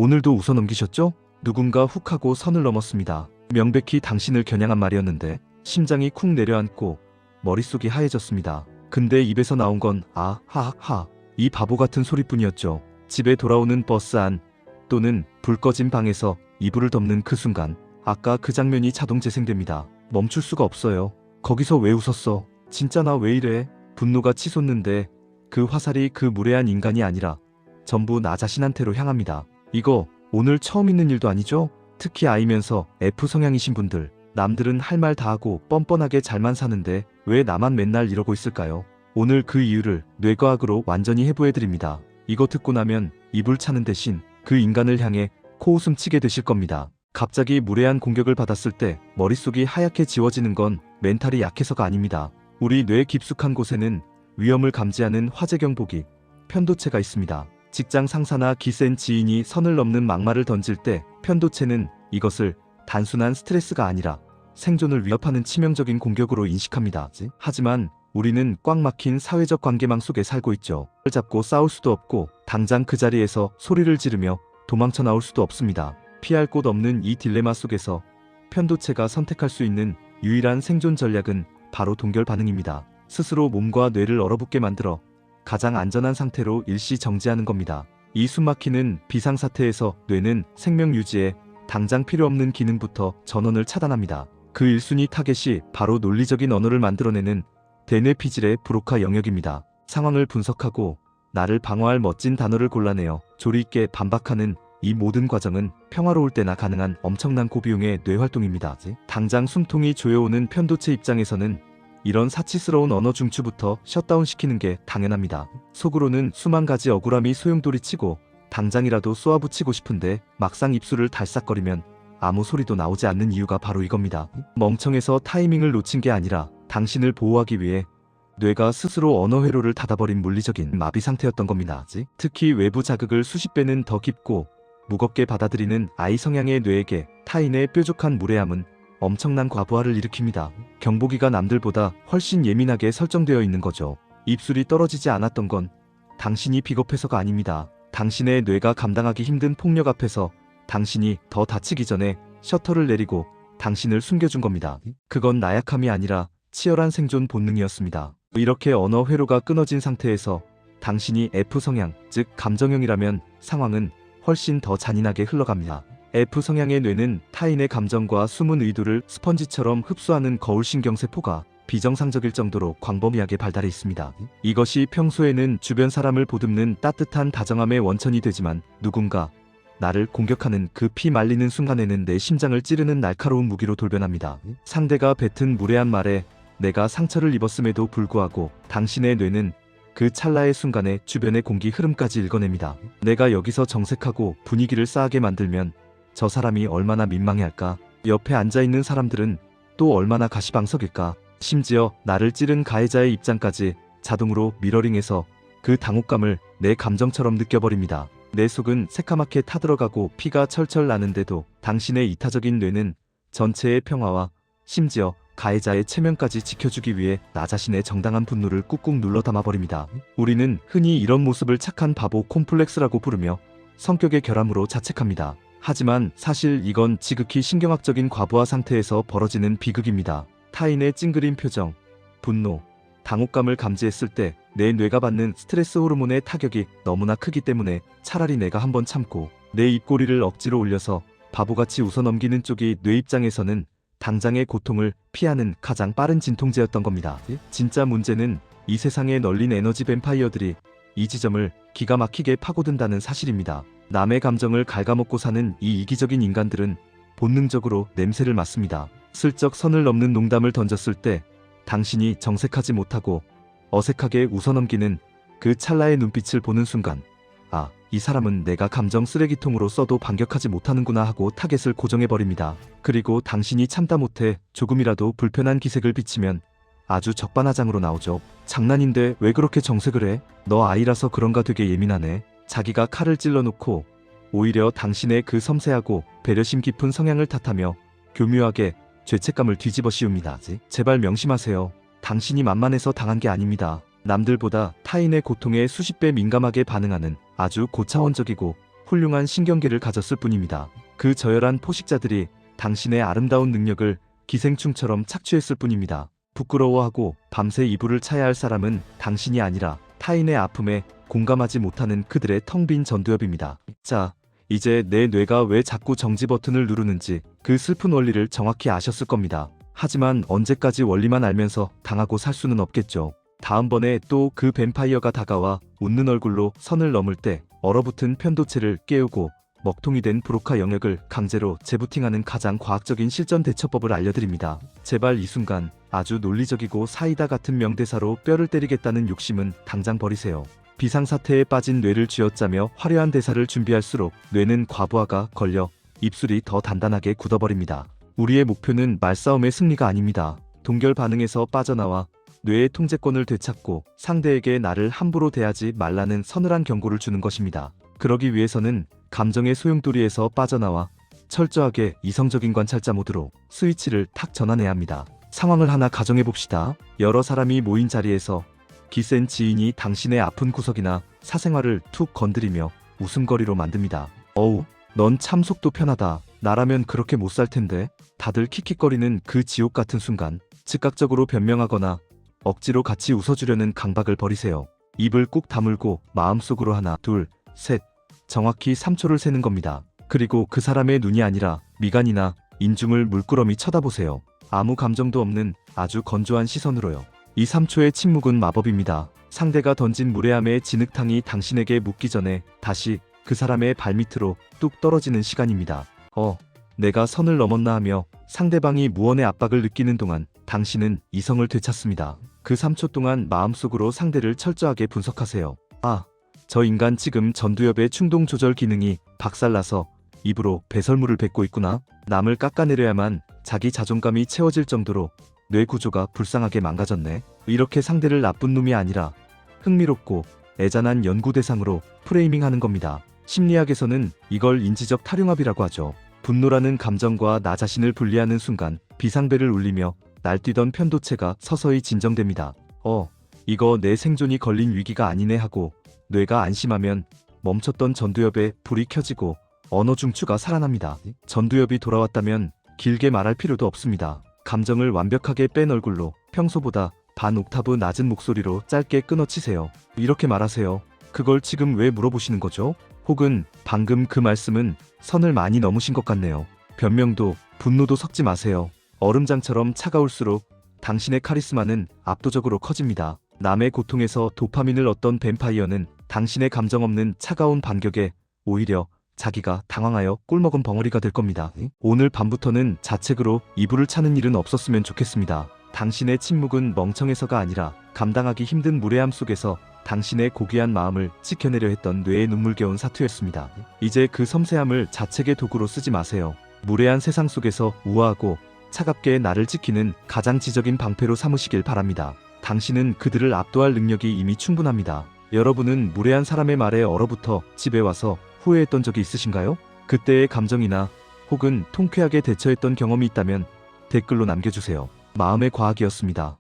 오늘도 웃어넘기셨죠? 누군가 훅 하고 선을 넘었습니다. 명백히 당신을 겨냥한 말이었는데 심장이 쿵 내려앉고 머릿속이 하얘졌습니다. 근데 입에서 나온 건 하하하 이 바보 같은 소리뿐이었죠. 집에 돌아오는 버스 안 또는 불 꺼진 방에서 이불을 덮는 그 순간 아까 그 장면이 자동 재생됩니다. 멈출 수가 없어요. 거기서 왜 웃었어? 진짜 나 왜 이래? 분노가 치솟는데 그 화살이 그 무례한 인간이 아니라 전부 나 자신한테로 향합니다. 이거 오늘 처음 있는 일도 아니죠? 특히 아이면서 F 성향이신 분들, 남들은 할 말 다 하고 뻔뻔하게 잘만 사는데 왜 나만 맨날 이러고 있을까요? 오늘 그 이유를 뇌과학으로 완전히 해부해드립니다. 이거 듣고 나면 입을 차는 대신 그 인간을 향해 코웃음 치게 되실 겁니다. 갑자기 무례한 공격을 받았을 때 머릿속이 하얗게 지워지는 건 멘탈이 약해서가 아닙니다. 우리 뇌 깊숙한 곳에는 위험을 감지하는 화재 경보기, 편도체가 있습니다. 직장 상사나 기센 지인이 선을 넘는 막말을 던질 때 편도체는 이것을 단순한 스트레스가 아니라 생존을 위협하는 치명적인 공격으로 인식합니다. 하지만 우리는 꽉 막힌 사회적 관계망 속에 살고 있죠. 잡고 싸울 수도 없고 당장 그 자리에서 소리를 지르며 도망쳐 나올 수도 없습니다. 피할 곳 없는 이 딜레마 속에서 편도체가 선택할 수 있는 유일한 생존 전략은 바로 동결 반응입니다. 스스로 몸과 뇌를 얼어붙게 만들어 가장 안전한 상태로 일시 정지하는 겁니다. 이 숨막히는 비상사태에서 뇌는 생명 유지에 당장 필요 없는 기능부터 전원을 차단합니다. 그 1순위 타겟이 바로 논리적인 언어를 만들어내는 대뇌피질의 브로카 영역입니다. 상황을 분석하고 나를 방어할 멋진 단어를 골라내어 조리 있게 반박하는 이 모든 과정은 평화로울 때나 가능한 엄청난 고비용의 뇌활동입니다. 당장 숨통이 조여오는 편도체 입장에서는 이런 사치스러운 언어 중추부터 셧다운시키는 게 당연합니다. 속으로는 수만 가지 억울함이 소용돌이치고 당장이라도 쏘아붙이고 싶은데 막상 입술을 달싹거리면 아무 소리도 나오지 않는 이유가 바로 이겁니다. 멍청해서 타이밍을 놓친 게 아니라 당신을 보호하기 위해 뇌가 스스로 언어 회로를 닫아버린 물리적인 마비 상태였던 겁니다. 특히 외부 자극을 수십 배는 더 깊고 무겁게 받아들이는 아이 성향의 뇌에게 타인의 뾰족한 무례함은 엄청난 과부하를 일으킵니다. 경보기가 남들보다 훨씬 예민하게 설정되어 있는 거죠. 입술이 떨어지지 않았던 건 당신이 비겁해서가 아닙니다. 당신의 뇌가 감당하기 힘든 폭력 앞에서 당신이 더 다치기 전에 셔터를 내리고 당신을 숨겨준 겁니다. 그건 나약함이 아니라 치열한 생존 본능이었습니다. 이렇게 언어 회로가 끊어진 상태에서 당신이 F 성향, 즉 감정형이라면 상황은 훨씬 더 잔인하게 흘러갑니다. F 성향의 뇌는 타인의 감정과 숨은 의도를 스펀지처럼 흡수하는 거울신경세포가 비정상적일 정도로 광범위하게 발달해 있습니다. 이것이 평소에는 주변 사람을 보듬는 따뜻한 다정함의 원천이 되지만 누군가 나를 공격하는 그 피 말리는 순간에는 내 심장을 찌르는 날카로운 무기로 돌변합니다. 상대가 뱉은 무례한 말에 내가 상처를 입었음에도 불구하고 당신의 뇌는 그 찰나의 순간에 주변의 공기 흐름까지 읽어냅니다. 내가 여기서 정색하고 분위기를 싸하게 만들면 저 사람이 얼마나 민망해할까? 옆에 앉아있는 사람들은 또 얼마나 가시방석일까? 심지어 나를 찌른 가해자의 입장까지 자동으로 미러링해서 그 당혹감을 내 감정처럼 느껴버립니다. 내 속은 새카맣게 타들어가고 피가 철철 나는데도 당신의 이타적인 뇌는 전체의 평화와 심지어 가해자의 체면까지 지켜주기 위해 나 자신의 정당한 분노를 꾹꾹 눌러 담아버립니다. 우리는 흔히 이런 모습을 착한 바보 콤플렉스라고 부르며 성격의 결함으로 자책합니다. 하지만 사실 이건 지극히 신경학적인 과부하 상태에서 벌어지는 비극입니다. 타인의 찡그린 표정, 분노, 당혹감을 감지했을 때 내 뇌가 받는 스트레스 호르몬의 타격이 너무나 크기 때문에 차라리 내가 한번 참고 내 입꼬리를 억지로 올려서 바보같이 웃어넘기는 쪽이 뇌 입장에서는 당장의 고통을 피하는 가장 빠른 진통제였던 겁니다. 진짜 문제는 이 세상에 널린 에너지 뱀파이어들이 이 지점을 기가 막히게 파고든다는 사실입니다. 남의 감정을 갉아먹고 사는 이 이기적인 인간들은 본능적으로 냄새를 맡습니다. 슬쩍 선을 넘는 농담을 던졌을 때 당신이 정색하지 못하고 어색하게 웃어넘기는 그 찰나의 눈빛을 보는 순간 아, 이 사람은 내가 감정 쓰레기통으로 써도 반격하지 못하는구나 하고 타겟을 고정해버립니다. 그리고 당신이 참다 못해 조금이라도 불편한 기색을 비치면 아주 적반하장으로 나오죠. 장난인데 왜 그렇게 정색을 해? 너 아이라서 그런가 되게 예민하네. 자기가 칼을 찔러놓고 오히려 당신의 그 섬세하고 배려심 깊은 성향을 탓하며 교묘하게 죄책감을 뒤집어 씌웁니다. 제발 명심하세요. 당신이 만만해서 당한 게 아닙니다. 남들보다 타인의 고통에 수십 배 민감하게 반응하는 아주 고차원적이고 훌륭한 신경계를 가졌을 뿐입니다. 그 저열한 포식자들이 당신의 아름다운 능력을 기생충처럼 착취했을 뿐입니다. 부끄러워하고 밤새 이불을 차야 할 사람은 당신이 아니라 타인의 아픔에 공감하지 못하는 그들의 텅 빈 전두엽입니다. 자, 이제 내 뇌가 왜 자꾸 정지 버튼을 누르는지 그 슬픈 원리를 정확히 아셨을 겁니다. 하지만 언제까지 원리만 알면서 당하고 살 수는 없겠죠. 다음번에 또 그 뱀파이어가 다가와 웃는 얼굴로 선을 넘을 때 얼어붙은 편도체를 깨우고 먹통이 된 브로카 영역을 강제로 재부팅하는 가장 과학적인 실전 대처법을 알려드립니다. 제발 이 순간 아주 논리적이고 사이다 같은 명대사로 뼈를 때리겠다는 욕심은 당장 버리세요. 비상사태에 빠진 뇌를 쥐어짜며 화려한 대사를 준비할수록 뇌는 과부하가 걸려 입술이 더 단단하게 굳어버립니다. 우리의 목표는 말싸움의 승리가 아닙니다. 동결 반응에서 빠져나와 뇌의 통제권을 되찾고 상대에게 나를 함부로 대하지 말라는 서늘한 경고를 주는 것입니다. 그러기 위해서는 감정의 소용돌이에서 빠져나와 철저하게 이성적인 관찰자 모드로 스위치를 탁 전환해야 합니다. 상황을 하나 가정해봅시다. 여러 사람이 모인 자리에서 기센 지인이 당신의 아픈 구석이나 사생활을 툭 건드리며 웃음거리로 만듭니다. 어우, 넌 참 속도 편하다. 나라면 그렇게 못 살 텐데. 다들 킥킥거리는 그 지옥 같은 순간 즉각적으로 변명하거나 억지로 같이 웃어주려는 강박을 버리세요. 입을 꾹 다물고 마음속으로 하나, 둘, 셋, 정확히 3초를 세는 겁니다. 그리고 그 사람의 눈이 아니라 미간이나 인중을 물끄러미 쳐다보세요. 아무 감정도 없는 아주 건조한 시선으로요. 이 3초의 침묵은 마법입니다. 상대가 던진 무례함의 진흙탕이 당신에게 묻기 전에 다시 그 사람의 발밑으로 뚝 떨어지는 시간입니다. 내가 선을 넘었나 하며 상대방이 무언의 압박을 느끼는 동안 당신은 이성을 되찾습니다. 그 3초 동안 마음속으로 상대를 철저하게 분석하세요. 저 인간 지금 전두엽의 충동 조절 기능이 박살나서 입으로 배설물을 뱉고 있구나. 남을 깎아내려야만 자기 자존감이 채워질 정도로 뇌 구조가 불쌍하게 망가졌네. 이렇게 상대를 나쁜 놈이 아니라 흥미롭고 애잔한 연구 대상으로 프레이밍하는 겁니다. 심리학에서는 이걸 인지적 탈용합이라고 하죠. 분노라는 감정과 나 자신을 분리하는 순간 비상벨을 울리며 날뛰던 편도체가 서서히 진정됩니다. 이거 내 생존이 걸린 위기가 아니네 하고 뇌가 안심하면 멈췄던 전두엽에 불이 켜지고 언어 중추가 살아납니다. 전두엽이 돌아왔다면 길게 말할 필요도 없습니다. 감정을 완벽하게 뺀 얼굴로 평소보다 반 옥타브 낮은 목소리로 짧게 끊어치세요. 이렇게 말하세요. 그걸 지금 왜 물어보시는 거죠? 혹은 방금 그 말씀은 선을 많이 넘으신 것 같네요. 변명도 분노도 섞지 마세요. 얼음장처럼 차가울수록 당신의 카리스마는 압도적으로 커집니다. 남의 고통에서 도파민을 얻던 뱀파이어는 당신의 감정 없는 차가운 반격에 오히려 자기가 당황하여 꿀먹은 벙어리가 될 겁니다. 오늘 밤부터는 자책으로 이불을 차는 일은 없었으면 좋겠습니다. 당신의 침묵은 멍청해서가 아니라 감당하기 힘든 무례함 속에서 당신의 고귀한 마음을 지켜내려 했던 뇌의 눈물겨운 사투였습니다. 이제 그 섬세함을 자책의 도구로 쓰지 마세요. 무례한 세상 속에서 우아하고 차갑게 나를 지키는 가장 지적인 방패로 삼으시길 바랍니다. 당신은 그들을 압도할 능력이 이미 충분합니다. 여러분은 무례한 사람의 말에 얼어붙어 집에 와서 후회했던 적이 있으신가요? 그때의 감정이나 혹은 통쾌하게 대처했던 경험이 있다면 댓글로 남겨주세요. 마음의 과학이었습니다.